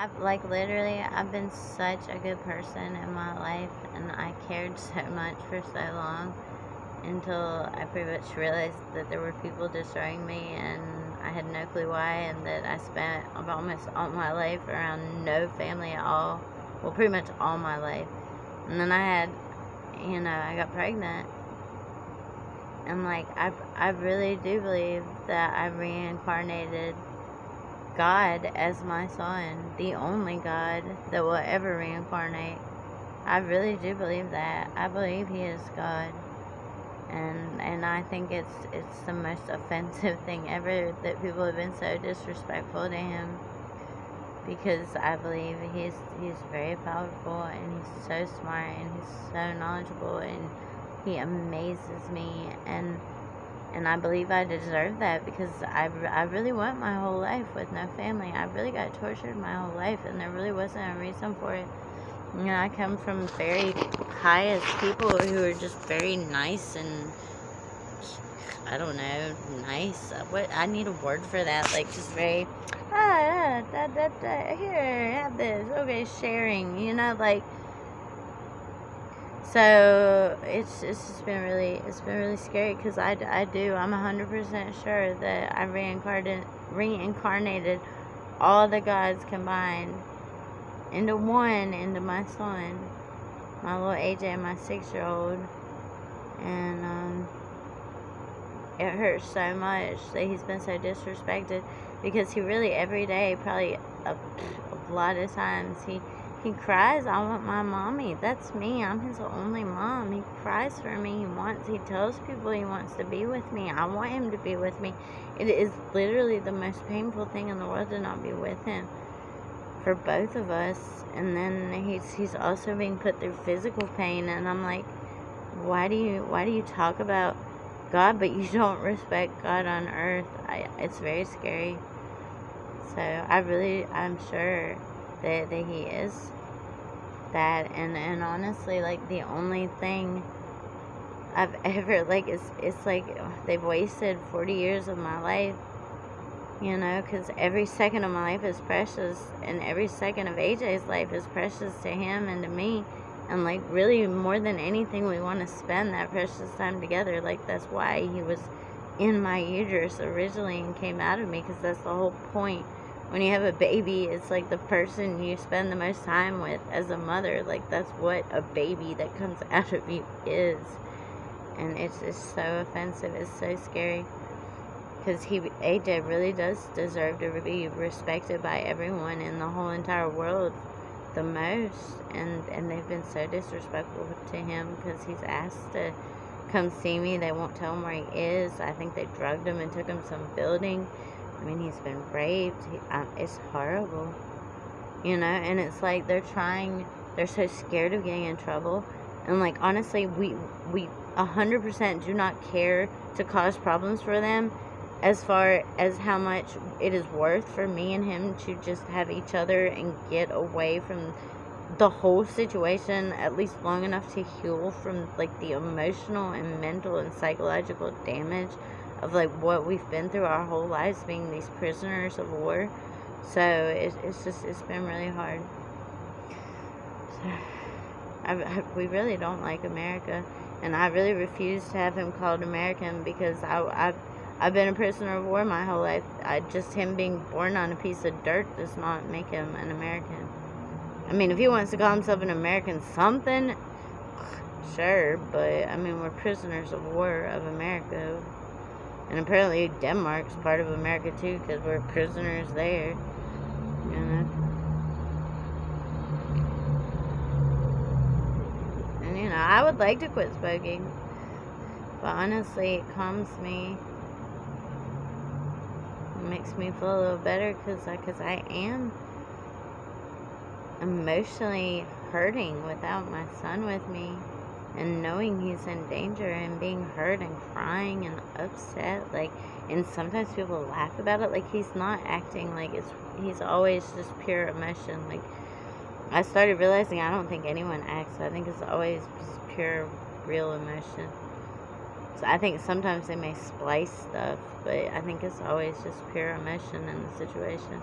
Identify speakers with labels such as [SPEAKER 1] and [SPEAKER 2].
[SPEAKER 1] I've been such a good person in my life, and I cared so much for so long until I pretty much realized that there were people destroying me, and I had no clue why, and that I spent almost all my life around no family at all. Well, pretty much all my life. And then I got pregnant, and I really do believe that I reincarnated God as my son, the only God that will ever reincarnate. I really do believe that. I believe he is God. And I think it's the most offensive thing ever that people have been so disrespectful to him, because I believe he's very powerful, and he's so smart, and he's so knowledgeable, and he amazes me, and I believe I deserve that, because I really went my whole life with no family. I really got tortured my whole life, and there really wasn't a reason for it. I come from very pious people who are just very nice and, I don't know, nice. What, I need a word for that. Like, just very, here, have this. Okay, sharing. So it's just been really scary, because I'm 100% sure that I reincarnated all the gods combined into my son, my little AJ, my 6-year-old. And it hurts so much that he's been so disrespected, because he really, every day, probably a lot of times, he cries, "I want my mommy." That's me. I'm his only mom. He cries for me. He tells people he wants to be with me. I want him to be with me. It is literally the most painful thing in the world to not be with him, for both of us. And then he's also being put through physical pain, and I'm like, why do you talk about God, but you don't respect God on earth? It's very scary. So I'm sure that he is that, and honestly, like, the only thing I've ever, like, it's like they've wasted 40 years of my life, because every second of my life is precious, and every second of AJ's life is precious to him and to me. And, like, really, more than anything, we want to spend that precious time together. Like, that's why he was in my uterus originally and came out of me, because that's the whole point. When you have a baby, it's like the person you spend the most time with as a mother. Like, that's what a baby that comes out of you is. And it's just so offensive. It's so scary. Because AJ really does deserve to be respected by everyone in the whole entire world the most. And they've been so disrespectful to him, because he's asked to come see me. They won't tell him where he is. I think they drugged him and took him to some building. I mean, he's been raped. It's horrible, and it's like they're so scared of getting in trouble. And, like, honestly, we 100% do not care to cause problems for them, as far as how much it is worth for me and him to just have each other and get away from the whole situation, at least long enough to heal from, like, the emotional and mental and psychological damage of, like, what we've been through our whole lives, being these prisoners of war. So it's been really hard. So we really don't like America, and I really refuse to have him called American, because I've been a prisoner of war my whole life. Just him being born on a piece of dirt does not make him an American. I mean, if he wants to call himself an American something, sure, but I mean, we're prisoners of war of America. And apparently Denmark's part of America too, because we're prisoners there, And, I would like to quit smoking, but honestly, it calms me. It makes me feel a little better, because I am emotionally hurting without my son with me, and knowing he's in danger, and being hurt and crying and upset. Like, and sometimes people laugh about it. Like, he's not acting like he's always just pure emotion. Like, I started realizing I don't think anyone acts. I think it's always just pure, real emotion. So I think sometimes they may splice stuff, but I think it's always just pure emotion in the situation.